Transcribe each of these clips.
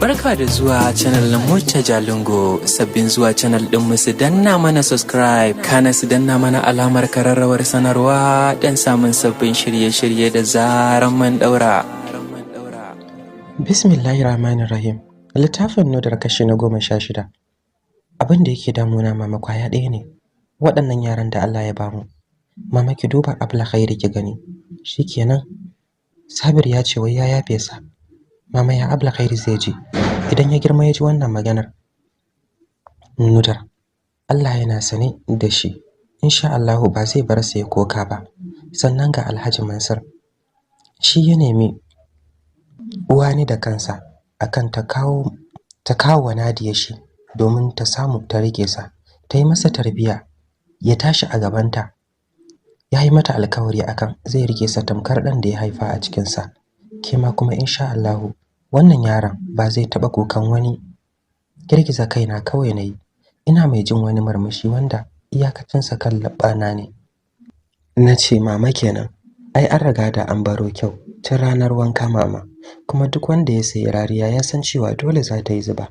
Barka da zuwa channel na Murtaja Lungo. Sabbin zuwa channel din mu su danna mana subscribe, kana su danna mana alamar kararrawar sanarwa dan samun sabbin shirye-shirye da zaran mun daura. Bismillahirrahmanirrahim. Littafin Nudar kashi na 16. Abin da yake damuna mama kwaya ɗaya ne. Waɗannan yaran da Allah ya bamu. Mama ki duba Abla Khairi ki gani. Shikenan. Sabir ya ce wai ya yafe sa. Mama ya Abla Khairi zai ji idan ya girma ya ji wannan maganar. Nudar Allah yana sane da shi. Insha Allah ba zai bar sa ya koka ba. Sannan ga Alhaji Mansur. Shi ya nemi uwani da kansa akan ta kawo wa Nadiya shi domin ta samu ta rike sa. Ta yi masa tarbiya ya tashi a gabanta. Ya yi mata alkawari akan zai rike sa tamkar dan da ya haifa a cikin sa. Kema kuma insha Allah wannan yaron ba zai taba kokan wani. Girgiza kaina kawai nayi. Ina mai jin wani murmushi wanda iyakacin sa kan labbana ne. Nace mama kenan. Ai an riga da an baro kyau tun ranar wanka mama. Kuma duk wanda ya sayi rariya ya san cewa dole za ta yi zuba.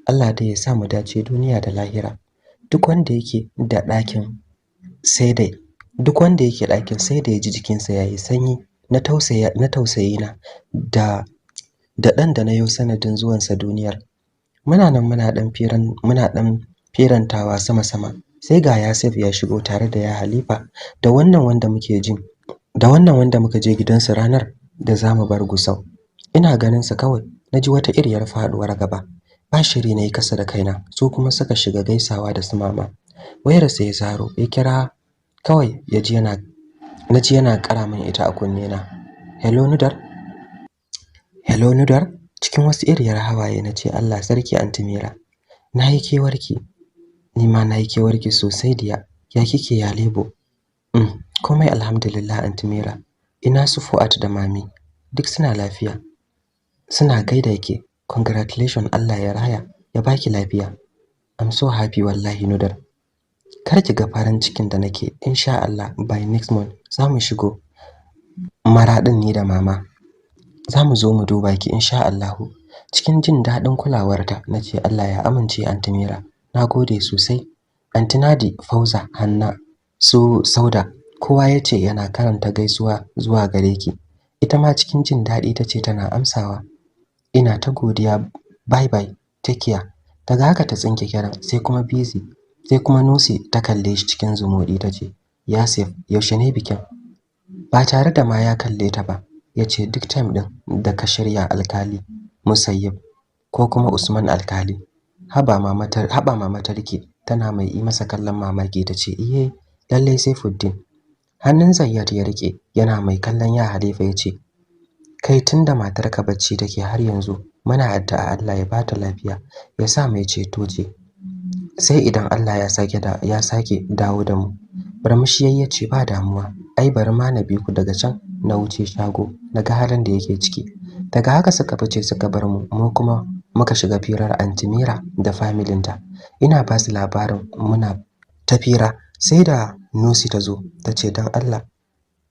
Allah dai ya sa mu dace duniya da lahira. Duk wanda yake ɗakin sai da ya ji jikinsa yayi sanyi na tausayi na da ɗan da na yau sanadin zuwansa duniyar. Muna nan muna ɗan firantawa sama sai ga Yasif ya shigo tare da ya Halifa da wannan wanda muka je gidansu ranar da zamu bar Gusau. Ina ganin sa kawai naji wata iriyar faduwar gaba. Ba shiri nayi kasa da kaina su kuma suka shiga gaisawa da su mama. Wayar sa ya zaro ya kira kawai naji yana kara min ita a kunne na. Hello Nudar cikin wasu iriyar hawaye nace Allah sarki Aunty Mira. Nayi kewarki. Ni ma nayi kewarki sosai diya. Ya kike ya lebo? Komai alhamdulillah Aunty Mira. Ina su Fuad da Mami duk suna lafiya. Suna gaida ki. Congratulations Allah ya raya ya baki lafiya. I'm so happy wallahi Nudar. Kar ki ga farin cikin da nake insha Allah by next month zamu shigo Maradin ni da mama. Zamu zo mu duba ki insha Allah. Cikin jin dadin kulawarta nace Allah ya amince Aunty Mira. Nagode sosai. Aunty Nadi, Fauza, Hanna, su Sauda kowa yace yana karanta gaisuwa zuwa gare ki. Ita ma cikin jin dadi tace tana amsawa. Ina ta godiya. Bye bye. Take care. Daga haka ta tsinke kiran sai kuma busy. Sai kuma Nusi ta kalle shi cikin zumudi tace, "Yasif, yaushe ne bikin?" Ba tare da ma ya kalle ta ba, yace duk time din da ka shirya alkali Musayyib ko kuma Usman alkali. Haba mama tarki tana mai yi masa kallon mamaki tace, "Iye, lalle Saifuddin." Hannun Zayyad ya rike yana mai kallon ya Halifa yace, "Kai tunda matarka bacci take har yanzu muna addu'a Allah ya bata lafiya ya sa mai ceto ce. Sai idan Allah ya sake dawo da mu." Barmishi yace ba damuwa. Ai bari ma na bi ku daga can na wuce shago naga halin da yake ciki. Daga haka suka fice suka bar mu kuma muka shiga firar Aunty Mira da familinta. Ina ba su labarin muna tafira sai da Nusi ta zo tace dan Allah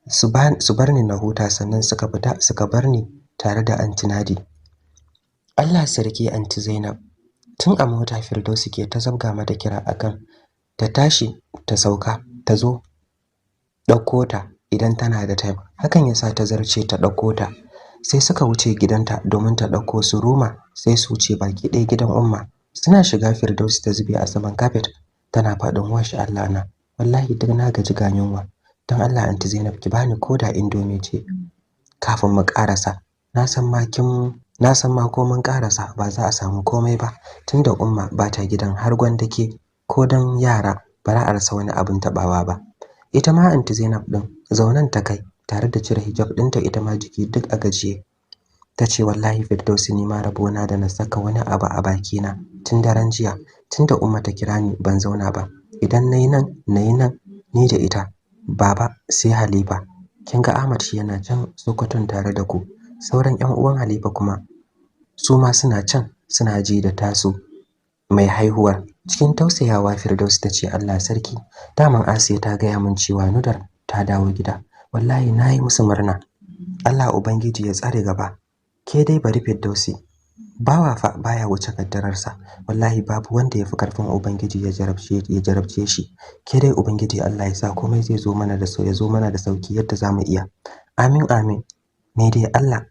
su bar ni na huta sannan suka fita suka bar ni tare da Aunty Nadi. Allah sarki Aunty Zainab tun a mota Firdausi ke ta zabga mata kira akan ta tashi ta sauka ta zo dauko ta idan tana da time. Hakan yasa ta zarce ta dauko ta. Sai suka wuce gidanta domin ta dauko su Ruma sai su wuce baki ɗaya gidan Umma. Suna shiga Firdausi ta zube a saman carpet tana faɗin washi Allah na. Wallahi duk na gaji ga yunwa. Dan Allah Aunty Zainab ki bani koda indomie ce kafin mu karasa. Na san ma ko mun karasa ba za a samu komai ba tunda Umma ba ta gidan har gwandake ko dan yara bara a rasa wani abin tabawa ba. Ita ma Aunty Zainab din zaunan ta kai tare da cire hijab dinta ita ma jiki duk a gajiye. Tace wallahi Firdausi ni ma rabona da na saka wani abu a bakina tun daren jiya tunda Umma ta kira ni ban zauna ba. Idan nayi nan ni da ita baba sai Halifa. Kin ga Ahmad shi yana can Sokoton tare da ku. Sauran ƴan uwan Halifa kuma su ma suna can suna ji da tasu mai haihuwar. Cikin tausayawa Firdausi tace Allah sarki. Daman Asiya ta gaya min cewa Nudar ta dawo gida. Wallahi nayi musu murna. Allah ubangiji ya tsare gaba. Ke dai bari Firdausi. bawa fa baya wuce kaddararsa. Wallahi babu wanda yafi karfin ubangiji ya jarabce shi. Ke dai ubangiji Allah ya sa komai zai zo mana da ya zo mana da sauki yadda zamu iya. Amin amin. Ni dai Allah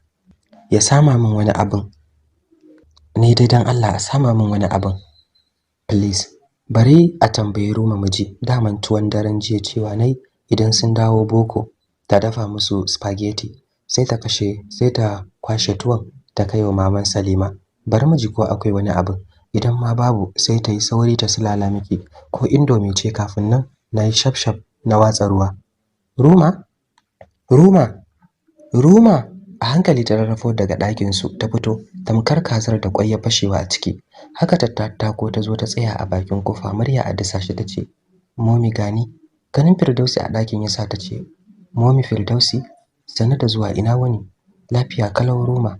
ya sama min wani abin. Ni dai dan Allah a sama min wani abin. Please. Bari a tambayi Ruma miji. Daman tuwon daren jiya cewa nai idan sun dawo boko ta dafa musu spaghetti sai ta kwashe tuwon ta kai wa maman Salima. Bari mu ji ko akwai wani abu. Idan ma babu sai ta yi sauri ta sulala miki ko indomie ce kafin nan na yi shafshaf na watsa ruwa. Ruma? Ruma? Ruma? A hankali ta rarrafo daga ɗakin su ta fito tamkar kazar da ƙwai ya fashewa a ciki. Haka ta tattako ta zo ta tsaya a bakin kofa, murya a dasashi ta ce, "Momi gani." Ganin Firdausi a ɗakin yasa ta ce, "Momi Firdausi, sannu da zuwa, ina wani?" "Lafiya kalau Ruma."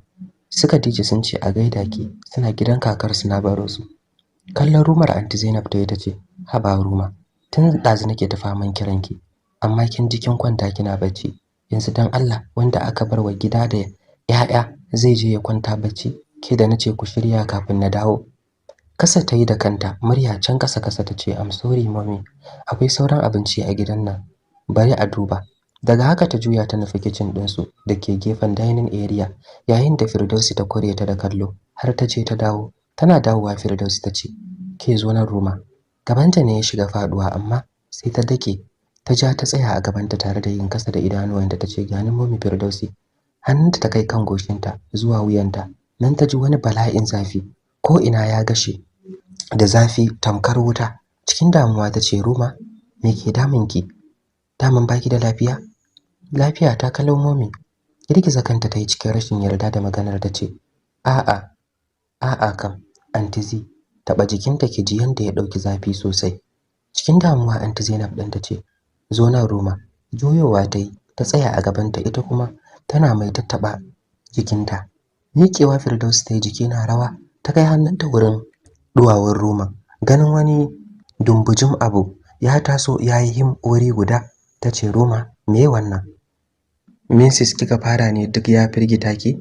Suka dije sun ce a gaida ki, suna gidan kakar su na baro su. Kallon Rumar Anti Zainab ta yi ta ce, "Haba Ruma, tun ɗazu nake ta faman kiranki, amma kin ji kin kwanta kina bacci. Yanzu dan Allah wanda aka bar wa gida da 'ya'ya zai je ya kwanta bacci, ke da nace ku shirya kafin na dawo." Kasa ta yi da kanta, murya can kasa kasa ta ce, "I'm sorry mommy, akwai sauran abinci a gidan nan, bari a duba." Daga haka ta juya ta nufi kitchen ɗinsu da ke gefen dining area, yayin da Firdausi ta kore ta da kallo har ta je ta dawo. Tana dawowa Firdausi ta ce, "Ke zo nan Ruma." Gabanta ne ya shiga faduwa amma sai ta dake, ta ja ta tsaya a gabanta tare da yin kasa da idanuwanta ta ce, "Gani mommy Firdausi." Hannunta ta kai kan goshinta zuwa wuyanta, nan ta ji wani bala'in zafi, ko ina ya gashe da zafi tamkar wuta. Cikin damuwa ta ce, "Ruma, me ke damunki? Damun baki da lafiya?" "Lafiya ta kalau mommy." Girgiza kanta ta yi cikin rashin yarda da maganar ta ce, "A'a, a'a kam, Aunty Z, taɓa jikinta ki ji yanda ya ɗauki zafi sosai." Cikin damuwa Aunty Zainab ɗin ta ce, "Zo nan Ruma." Juyowa ta yi, ta tsaya a gabanta ita kuma tana mai tattaɓa jikinta. Miƙewa Firdausi ta yi jiki na rawa, ta kai hannunta wurin duwawun Ruma. Ganin wani dumbujin abu ya taso ya yi him wuri guda, ta ce, "Ruma, me wannan? Mrs. kika fara ne duk ya firgita ki?"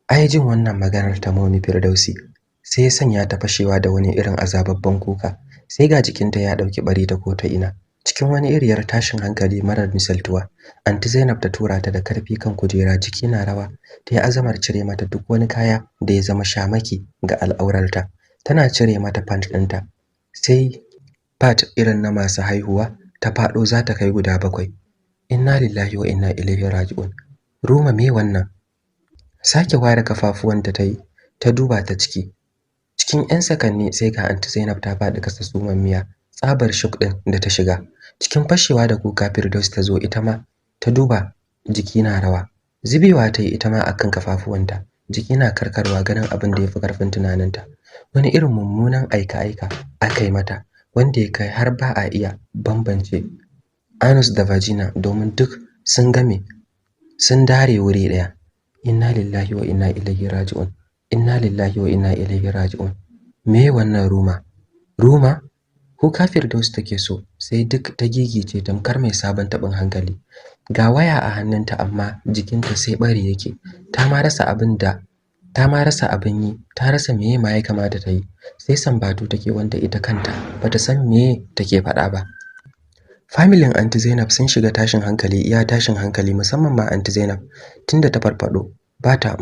Ai jin wannan maganar ta Momi Firdausi sai ya sanya ta fashewa da wani irin azababban kuka, sai ga jikinta ya dauki bari ta ko ta ina. Cikin wani iriyar tashin hankali marar misaltuwa, Aunty Zainab ta tura ta da karfi kan kujera, jiki na rawa, ta yi azamar cire mata duk wani kaya da ya zama shamaki ga al'aurarta. Tana cire mata pant ɗinta, sai pad irin na masu haihuwa ta fado za ta kai guda 7. Inna lillahi wa inna ilaihi raji'un. Ruma me wannan? Sake ware kafafuwanta ta yi, ta duba ta ciki. Cikin 'yan sakanni sai ga Aunty Zainab ta faɗi kasa sumammiya, tsabar shock ɗin da ta shiga. Cikin fashewa da kuka Firdaus ta zo ita ma ta duba, jiki na rawa. Zubewa ta yi ita ma akan kafafuwanta, jiki na karkarwa ganin abin da ya fi karfin tunaninta. Wani irin mummunan aika-aika aka yi mata, wanda ya kai har ba a iya bambance anus da vagina domin duk sun game, sun dare wuri ɗaya. Inna lillahi wa inna ilaihi raji'un. Inna lillahi wa inna ilaihi raji'un. Me wannan Ruma? Ruma? Ko kafir da wasu take so, sai duk ta gigice tamkar mai sabon tabin hankali. Ga waya a hannunta amma jikinta sai bari yake. Ta ma rasa abin yi, ta rasa meye ma ya kamata ta yi. Sai sambatu take wanda ita kanta bata san meye take faɗa ba. Familin Aunty Zainab sun shiga tashin hankali, iya tashin hankali, musamman ma Aunty Zainab tunda ta farfado bata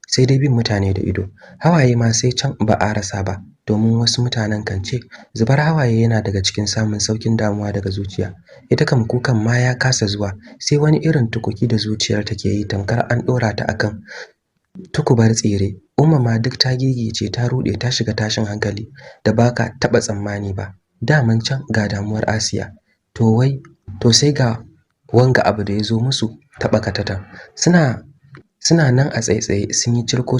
sai dai bin mutane da ido. Hawaye ma sai can ba a rasa ba, domin wasu mutanen kan ce zubar hawaye yana daga cikin samun saukin damuwa daga zuciya. Ita kam kukan ma ya kasa zuwa, sai wani irin tukuki da zuciyar take yi tamkar an dora ta akan tukubar tsire. Umma ma duk ta gigice, ta rude, ta shiga tashin hankali da baka taba tsammani ba. Daman can ga damuwar Asiya, to sai ga wanga abu da ya zo musu taba katatan. Suna nan a tsaitsaye sun yi cirko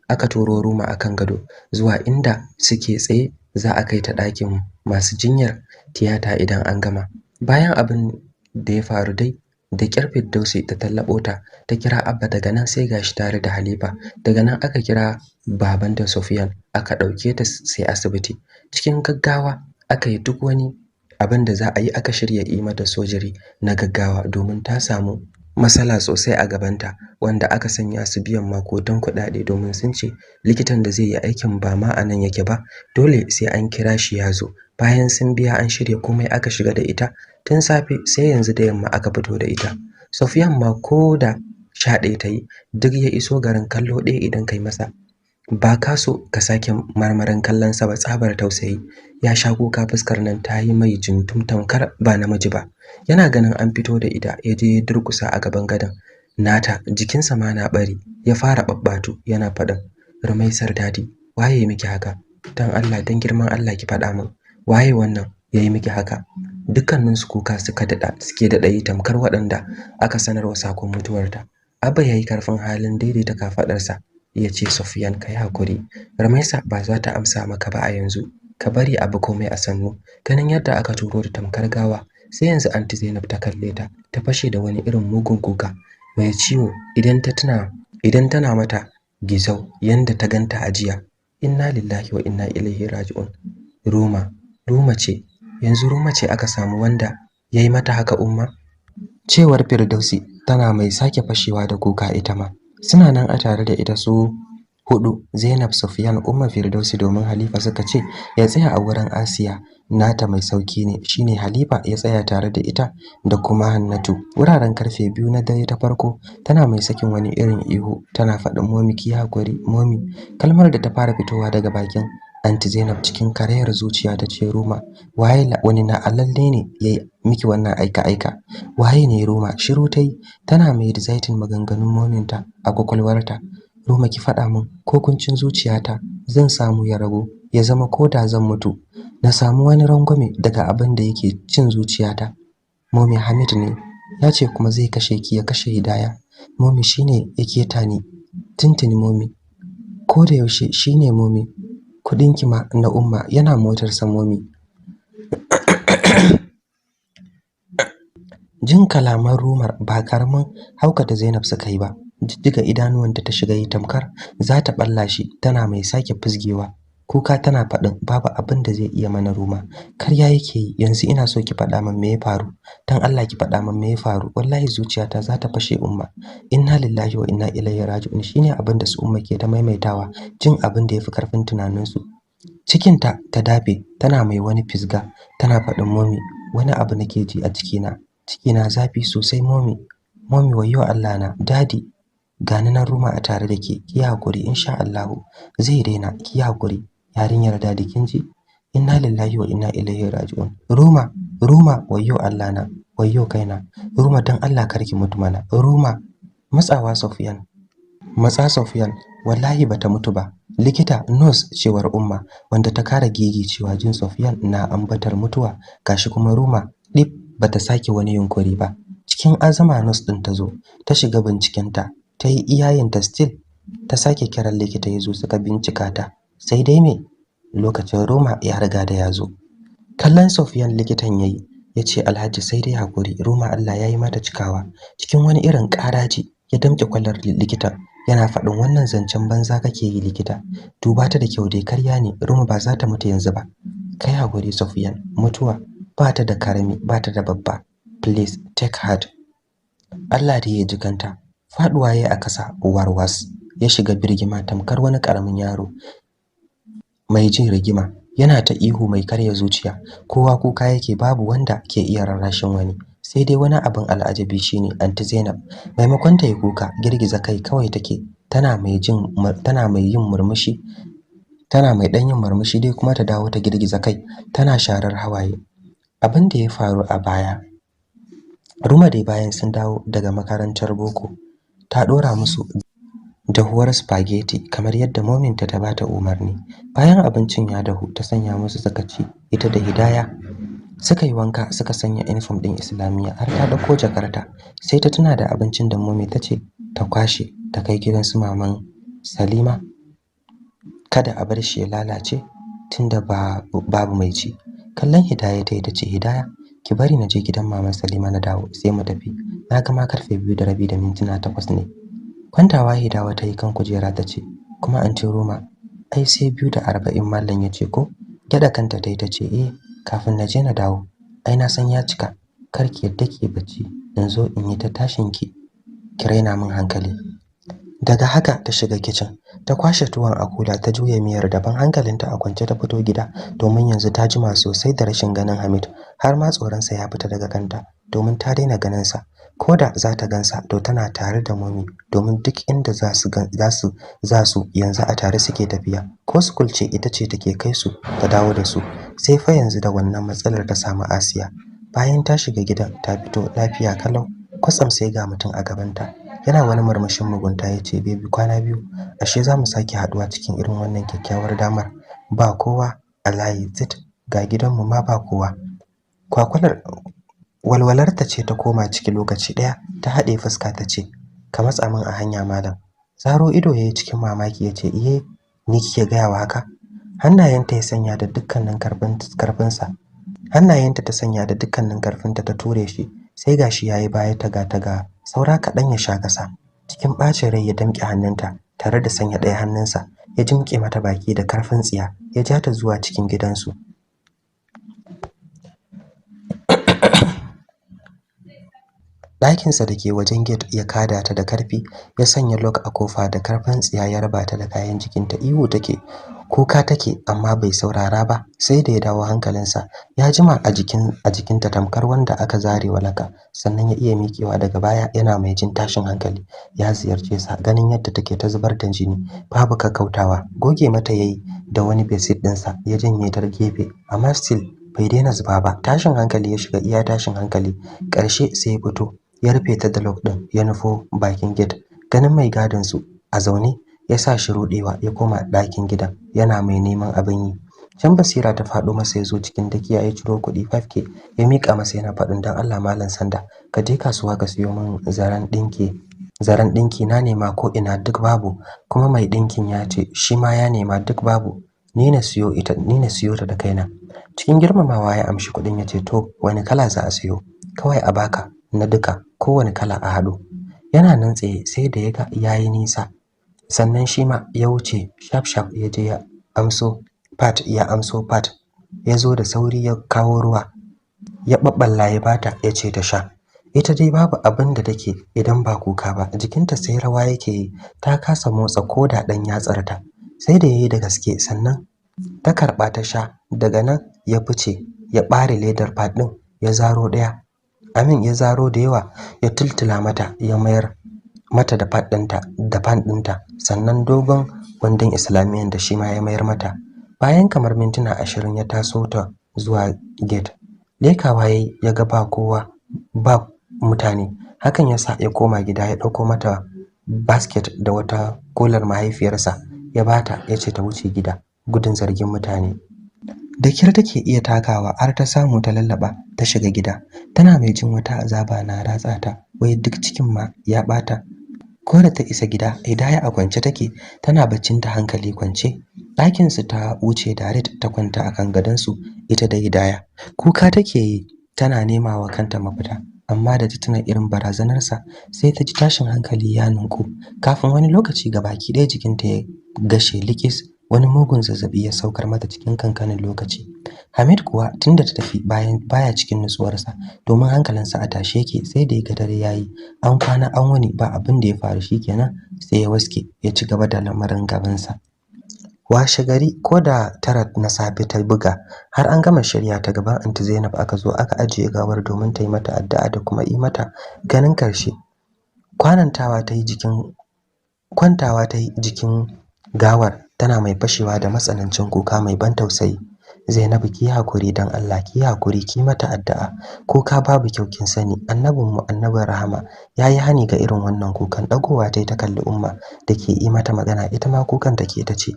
aka turo Ruma akan gado zuwa inda suke tsaye za a kai ta ɗakin masu jinyar tiyata idan an gama. Bayan abin da ya faru dai da kyar Firdausi ta tallabo ta kira Abba, daga nan sai gashi tare da Halifa, daga nan aka kira baban da Sufyan aka ɗauke ta sai asibiti. Cikin gaggawa aka yi duk wani abin da za a yi, aka shirya yi mata sojiri na gaggawa domin ta samu matsala sosai a gabanta wanda aka sanya su biyan makotan kuɗaɗe domin sun ce likitan da zai yi aikin ba ma a nan yake ba, dole sai an kira shi ya zo. Bayan sun biya an shirya komai aka shiga da ita tun safe sai yanzu da yamma aka fito da ita. Sofiyan ma ko da 11 ta yi duk ya iso garin kallo ɗaya idan kai masa ba ka so ka sake marmarin kallon sa ba tsabar tausayi. Ya sha kuka, fuskar nan ta yi mai jintum tamkar ba namiji ba. Yana ganin an fito da ita ya je ya durkusa a gaban gadon nata, jikinsa ma na bari ya fara babbatu yana faɗin, Rumaisar dadi, waye miki haka? Dan Allah, dan girman Allah ki faɗa min, waye wannan yayi miki haka? Dukkanin su kuka suke dada yi tamkar waɗanda aka sanarwa sakon mutuwarta. Abba yayi karfin halin daidaita kafadarsa ya ce, Sufyan, kai hakuri, Rumaisa ba za ta amsa maka ba a yanzu, ka bari abu komai a sannu. Ganin yadda aka turo da tamkar gawa sai yanzu anti Zainab ta kalle ta ta fashe da wani irin mugun kuka mai ciwo idan tana mata gizau yanda ta ganta a jiya. Inna lillahi wa inna ilaihi raji'un. Ruma ce, yanzu Ruma ce aka samu wanda yayi mata haka umma? Cewar Firdausi tana mai sake fashewa da kuka ita ma. Suna nan a tare da ita su hudu, Zainab, Sufyan, Umma, Firdausi, domin Halifa suka ce ya tsaya a wurin Asiya nata mai sauki ne, shine Halifa ya tsaya tare da ita da kuma Hannatu. Wuraren karfe 2 na dare ta farko tana mai sakin wani irin ihu tana faɗin, momi ki hakuri momi. Kalmar da ta fara fitowa daga bakin Anti Zainab cikin karayar zuciya ta ce, Ruma, wani na alalle ne yayi miki wannan aika aika? Waye ne Ruma? Shiru tai tana mai rizaitin maganganun mominta a kwakwalwarta. Ruma, ki faɗa min ko kuncin zuciyata zan samu ya rago, ya zama ko da zan mutu na samu wani rangwame daga abin da yake cin zuciyata. Momi, Hamid ne ya ce kuma zai kashe ki, ya kashe Hidaya. Momi, shine yake tani tuntuni momi, ko da yaushe shine momi. Kudin ki ma na umma yana motar sa momi. Jin kalaman Rumar ba karamin haukata Zainab suka yi ba. Jijjiga idanuwanta ta shiga yi tamkar za ta balla shi, tana mai sake fusgewa kuka tana faɗin, babu abin da zai iya mana Ruma, karya yake yi. Yanzu ina so ki faɗa min me ya faru, dan Allah ki faɗa min me ya faru. Wallahi zuciyata za ta fashe umma. Inna lillahi wa inna ilaihi raji'un shine abin da su umma ke ta maimaitawa, jin abin da yafi karfin tunaninsu. Cikinta ta dafe tana mai wani fisga tana faɗin, momi, wani abu nake ji a cikina zafi sosai momi. Momi, wayyo Allah na, dadi gani nan Ruma a tare da ke, ki hakuri insha Allah zai daina, ki hakuri yarinyar dadi kin ji. Inna lillahi wa inna ilaihi raji'un. Ruma, wayyo Allah na, wayyo kaina. Ruma, dan Allah karki mutu mana. Ruma, matsa Sufyan, wallahi bata mutu ba. Likita, nurse, cewar umma wanda ta kara gigi cewa jin Sufyan na ambatar mutuwa, gashi kuma Ruma dip bata sake wani yunkuri ba. Cikin azama nurse din ta zo ta shiga bincikenta, ta yi iyayenta still ta sake kiran likita ya zo suka bincika ta, sai dai me lokacin Ruma ya riga da ya zo. Kallon Sufyan likitan yayi yace, Alhaji sai dai hakuri, Ruma Allah yayi mata cikawa. Cikin wani irin karaji ya damke kwallar likitan yana faɗin, wannan zancen banza kake yi likita, duba ta da kyau dai, karya ne, Ruma ba za ta mutu yanzu ba. Kai hakuri Sufyan, mutuwa ba ta da karami ba ta da babba, please take heart. Allah da ya jikanta. Faduwa yayi a kasa warwas, ya shiga birgima tamkar wani karamin yaro mai jin rigima, yana ta ihu mai karya zuciya. Kowa kuka yake, babu wanda ke iya rarrashin wani. Sai dai wani abin al'ajabi shine Anti Zainab, maimakon ta yi kuka, girgiza kai kawai take, tana mai yin murmushi, tana mai dan yin murmushi dai kuma ta dawo ta girgiza kai, tana sharar hawaye. Abin da ya faru a baya, Ruma dai bayan sun dawo daga makarantar boko ta dora musu dahuwar spaghetti kamar yadda mominta ta bata umarni. Bayan abincin ya dahu ta sanya musu suka ci, ita da Hidaya suka yi wanka suka sanya uniform din Islamiyya, har ta dauko jakarta sai ta tuna da abincin da momi ta ce ta kwashe ta kai gidan su maman Salima, kada a bar shi ya lalace tunda babu mai ci. Kallon Hidaya ta ce, Hidaya, ki bari na je gidan maman Salima na dawo sai mu tafi, na ga ma karfe 2:08 ne. Kwantawa Hidawa ta yi kan kujera ta ce, kuma Anti Ruma, ai sai 2:40 mallan ya ce ko? Gyada kanta ta ce, kafin na je na dawo, ai na san ya cika, kar ki yadda ki bacci in zo in yi ta tashin ki ki raina min hankali. Daga haka ta shiga kicin, ta kwashe tuwon a kula ta juya miyar daban, hankalinta a kwance ta fito gida domin yanzu ta jima sosai da rashin ganin Hamid, har ma tsoronsa ya fita daga kanta domin ta daina ganin sa. Ko da za ta gansa to tana tare da Momi domin duk inda za su yanzu a tare suke tafiya. Ko school ce ita ce take kai su ta dawo da su. Sai fa yanzu da wannan matsalar ta samu Asiya. Bayan ta shiga gidan ta fito lafiya kalau, kwatsam sai ga mutum a gabanta. Yana wani murmushin mugunta ya ce, "Baby, kwana biyu, ashe za mu sake haduwa cikin irin wannan kyakkyawar damar. Ba kowa a layi zit, ga gidanmu ma ba kowa." Kwakwalar walwalarta ce ta koma ciki lokaci ɗaya, ta haɗe fuska ta ce, "Ka matsa min a hanya malam." Zaro ido yayi cikin mamaki ya ce, "Iye, ni kike gaya wa haka?" Hannayenta ya sanya da dukkanin karfinsa. Hannayenta ta sanya da dukkanin karfinta ta ture shi, sai gashi yayi baya taga saura kaɗan ya sha kasa. Cikin ɓacin rai ya damƙe hannunta tare da sanya ɗaya hannunsa ya jimƙe mata baki da karfin tsiya, ya ja ta zuwa cikin gidansu. Ɗakinsa da ke wajen gate ya kada ta da karfi, ya sanya lock a kofa da karfin tsiya ya raba ta da kayan jikinta. Ihu take, kuka take, amma bai saurara ba. Sai da ya dawo hankalinsa, ya jima a jikinta tamkar wanda aka zare walaka, sannan ya iya miƙewa daga baya yana mai jin tashin hankali. Ya ziyarce sa, ganin yadda take ta zubar da jini babu kakkautawa, goge mata yayi da wani bedsheet ɗinsa, ya janye ta gefe, amma still bai daina zuba ba. Tashin hankali ya shiga iya tashin hankali, ƙarshe sai ya fito ya rufe ta da lock ɗin, ya nufo bakin gate. Ganin mai gadin su a zaune ya sa shi rudewa, ya koma ɗakin gidan yana mai neman abin yi. Can basira ta faɗo masa, ya zo cikin dakiya ya ciro kuɗi 5k ya mika masa yana faɗin, "Dan Allah malam Sanda, ka je kasuwa ka siyo min zaren ɗinki na nema ko ina duk babu, kuma mai ɗinkin ya ce shi ma ya nema duk babu, ni na siyo ta da kaina." Cikin girmamawa ya amshi kuɗin ya ce, "To wani kala za a siyo? Kawai a baka na duka, kowane kala a haɗu." Yana nan tsaye sai da ya ga yayi nisa, sannan shi ma ya wuce shaf ya je ya amso pat, ya zo da sauri ya kawo ruwa ya babballa ya bata, ya ce ta sha. Ita dai babu abin da take idan ba kuka ba, jikinta sai rawa yake yi, ta kasa motsa ko da ɗan yatsarta. Sai da yayi da gaske sannan ta karɓa ta sha. Daga nan ya fice, ya ɓare ledar pad ɗin, ya zaro da yawa ya tultula mata, ya mayar mata da pad ɗinta da pan ɗinta, sannan dogon wandon islamiyan da shi ma ya mayar mata. Bayan kamar mintuna 20 ya taso ta zuwa gate. Lekawa yayi ya ga ba kowa, ba mutane. Hakan yasa ya koma gida ya ɗauko mata basket da wata kolar mahaifiyarsa ya bata, ya ce ta wuce gida gudun zargin mutane. Da kyar take iya takawa har ta samu ta lallaba ta shiga gida, tana mai jin wata azaba na ratsa ta, wai duk cikin ma ya bata. Ko da ta isa gida, Hidaya a kwance take, tana baccin ta hankali kwance. Ɗakin su ta wuce direct ta kwanta akan gadon su, ita da Hidaya. Kuka take yi tana nema wa kanta mafita, amma da ta tuna irin barazanar sa sai ta ji tashin hankali ya ninku. Kafin wani lokaci gabaki ɗaya jikinta ya gashe likis, wani mugun zazzabi ya saukar mata cikin kankanin lokaci. Hamid kuwa tunda ta tafi baya cikin nutsuwarsa, domin hankalinsa a tashe yake. Sai da ya ga dare yayi, an kwana an wuni ba abin da ya faru, shikenan sai ya waske ya ci gaba da lamarin gabansa. Washe gari ko da 9 na safe ta buga, har an gama shirya ta gaban Aunty Zainab aka zo aka ajiye gawar domin ta yi mata addu'a da kuma yi mata ganin karshe. Kwantawa ta yi jikin gawar, tana mai fashewa da matsanancin kuka mai ban tausayi. "Zainabu, ki hakuri dan Allah, ki hakuri, ki mata addu'a. Kuka babu kyau kin sani. Annabinmu annabin rahama yayi hani ga irin wannan kukan." Dagowa ta yi ta kalli Umma da ke yi mata magana, ita ma kukan take ta ce,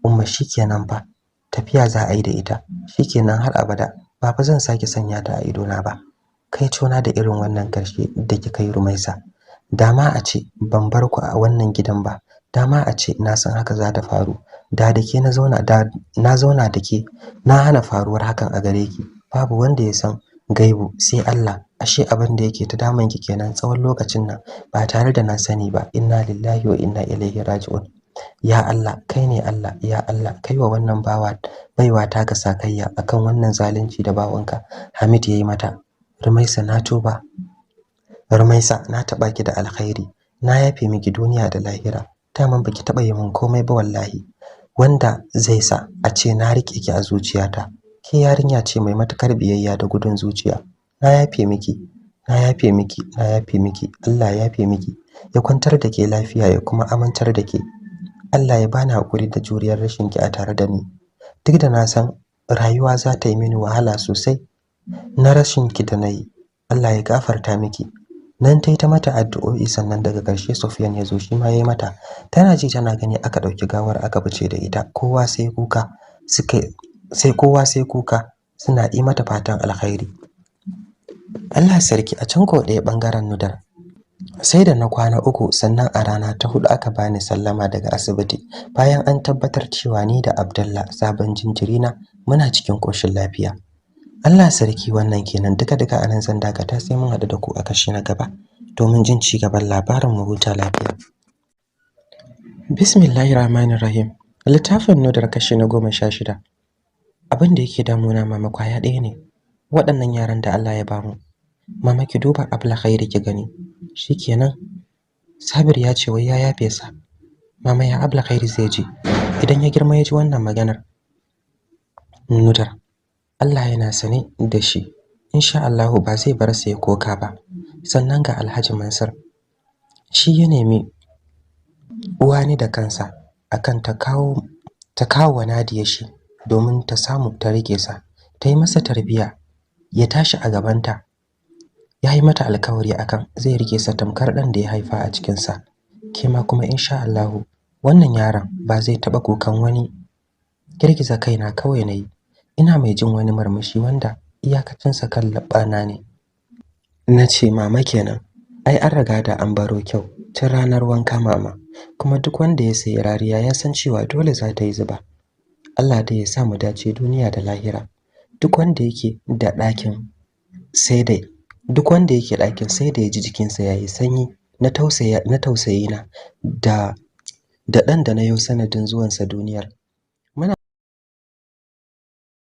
"Umma shikenan fa, tafiya za a yi da ita, shikenan har abada. Ba fa zan sake sanya ta a idona ba. Kai cona da irin wannan karshe da kika yi Rumaisa. Dama a ce ban bar ku a wannan gidan ba, dama a ce na san haka za ta faru. Da ke na zauna da ke, na hana faruwar hakan a gare ki. Babu wanda ya san gaibu sai Allah. Ashe abin da yake ta damun ki kenan tsawon lokacin nan ba tare da na sani ba. Inna lillahi wa inna ilaihi raji'un. Ya Allah, kai ne Allah, ya Allah, kai wa wannan baiwa ta ka sakayya akan wannan zalunci da bawanka Hamid yayi mata. Rumaisa, na tuba. Rumaisa, na taba ki da alkhairi. na yafe miki duniya da lahira. Daman baki taba yi min komai ba wallahi, wanda zai sa a ce na rike ki a zuciyata. Ke yarinya ce mai matukar biyayya da gudun zuciya. Na yafe miki, na yafe miki, na yafe miki. Allah ya yafe miki, ya kwantar da ke lafiya ya kuma amintar da ke. Allah ya bani hakuri da juriyar rashin ki a tare da ni. Duk da na san rayuwa za ta yi mini wahala sosai na rashin ki da nayi. Allah ya gafarta miki. Nan ta mata addu'o'i, sannan daga ƙarshe Sufyan ya zo shi ma yayi mata. Tana ji tana gani aka ɗauki gawar aka fice da ita. Kowa sai kuka suna yi mata fatan alkhairi. Allah sarki, a can ko ɗaya ɓangaren Nudar. Sai da na kwana 3 sannan a rana ta 4 aka bani sallama daga asibiti, bayan an tabbatar cewa ni da Abdullah sabon jinjirina muna cikin koshin lafiya. Allah sarki, wannan kenan, duka anan zan dakata, sai mun haɗu da ku a kashi na gaba domin jin ci gaban labarin. Mu huta lafiya. Bismillahir Rahmanir Rahim. Littafin Nudar kashi na 16. Abin da yake damuna mama kwaya ɗaya ne. Waɗannan yaran da Allah ya bamu. Mama ki duba Abla Khairi ki gani. Shikenan. Sabir ya ce wai ya yafe sa. Mama ya Abla Khairi zai ji idan ya girma ya ji wannan maganar. Nudar, Allah yana sane da shi. Insha Allah ba zai bar sa ya koka ba. Sannan ga Alhaji Mansur. Shi ya nemi uwani da kansa akan ta kawo wa Nadiya shi domin ta samu ta rike sa, ta yi masa tarbiya, ya tashi a gabanta. Ya yi mata alkawari akan zai rike sa tamkar dan da ya haifa a cikin sa. Kema kuma insha Allah wannan yaron ba zai taba kukan wani. Girgiza kaina kawai nayi, ina mai jin wani murmushi wanda iyakacin sa kan labbana ne. Nace mama kenan, ai an riga da an baro kyau tun ranar wanka mama, kuma duk wanda ya sayi rariya ya san cewa dole za ta yi zuba. Allah dai ya sa mu dace duniya da lahira. Duk wanda yake ɗakin sai da ya ji jikinsa yayi sanyi na tausayi na da ɗan da na yau sanadin zuwansa duniyar.